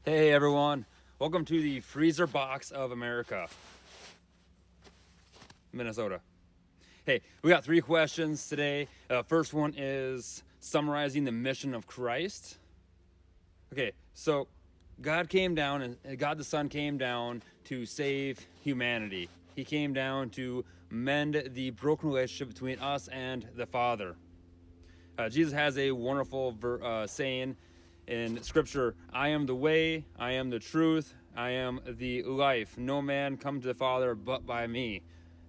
Hey everyone, welcome to the freezer box of America, Minnesota. Hey, we got 3 questions today. First one is summarizing the mission of Christ. Okay, so God came down, and God the Son came down to save humanity. He came down to mend the broken relationship between us and the Father. Jesus has a wonderful saying in Scripture: I am the way, I am the truth, I am the life. No man come to the Father but by me.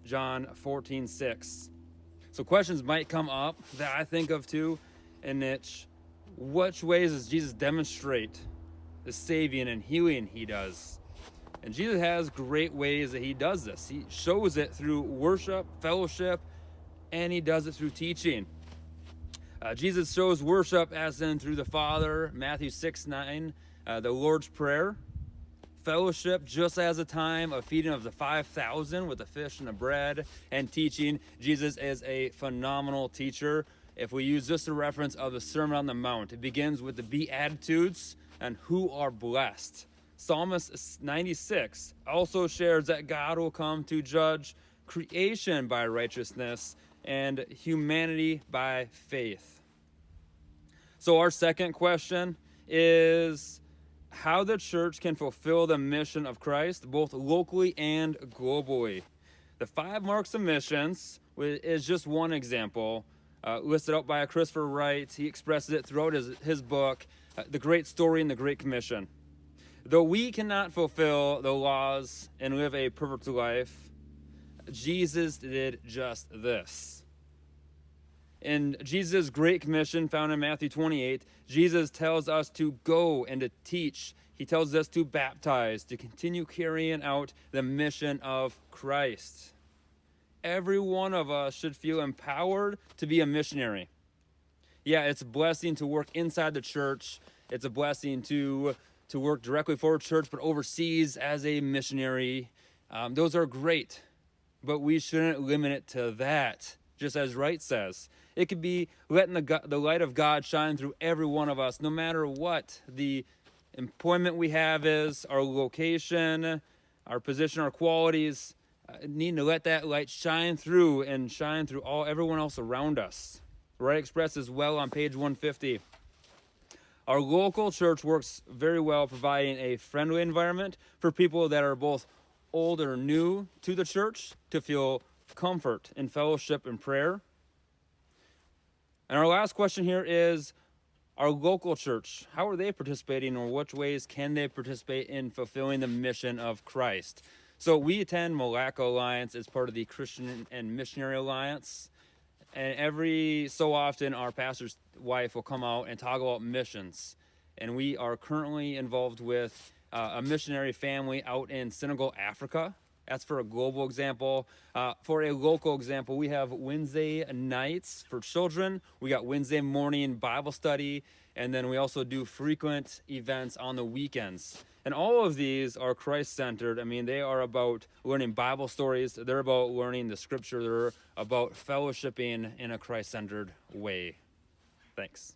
John 14:6. So questions might come up that I think of too, in which ways does Jesus demonstrate the saving and healing he does? And Jesus has great ways that he does this. He shows it through worship, fellowship, and he does it through teaching. Jesus shows worship as in through the Father, Matthew 6:9, the Lord's Prayer. Fellowship, just as a time of feeding of the 5,000 with the fish and the bread, and teaching. Jesus is a phenomenal teacher. If we use just a reference of the Sermon on the Mount, it begins with the Beatitudes and who are blessed. Psalmist 96 also shares that God will come to judge creation by righteousness and humanity by faith. So our second question is how the church can fulfill the mission of Christ, both locally and globally. The 5 marks of missions is just one example, listed out by Christopher Wrights. He expresses it throughout his book, The Great Story and the Great Commission. Though we cannot fulfill the laws and live a perfect life, Jesus did just this. In Jesus' Great Commission found in Matthew 28, Jesus tells us to go and to teach. He tells us to baptize, to continue carrying out the mission of Christ. Every one of us should feel empowered to be a missionary. Yeah, it's a blessing to work inside the church. It's a blessing to work directly for a church, but overseas as a missionary. Those are great, but we shouldn't limit it to that. Just as Wright says, it could be letting the light of God shine through every one of us, no matter what the employment we have is, our location, our position, our qualities. Needing to let that light shine through and shine through everyone else around us. Wright expresses well on page 150. Our local church works very well providing a friendly environment for people that are both old or new to the church to feel comfort in fellowship and prayer. And our last question here is, our local church, how are they participating, or which ways can they participate in fulfilling the mission of Christ? So we attend Malacca Alliance as part of the Christian and Missionary Alliance. And every so often, our pastor's wife will come out and talk about missions. And we are currently involved with a missionary family out in Senegal, Africa. That's for a global example. For a local example, we have Wednesday nights for children. We got Wednesday morning Bible study. And then we also do frequent events on the weekends. And all of these are Christ-centered. I mean, they are about learning Bible stories. They're about learning the Scripture. They're about fellowshipping in a Christ-centered way. Thanks.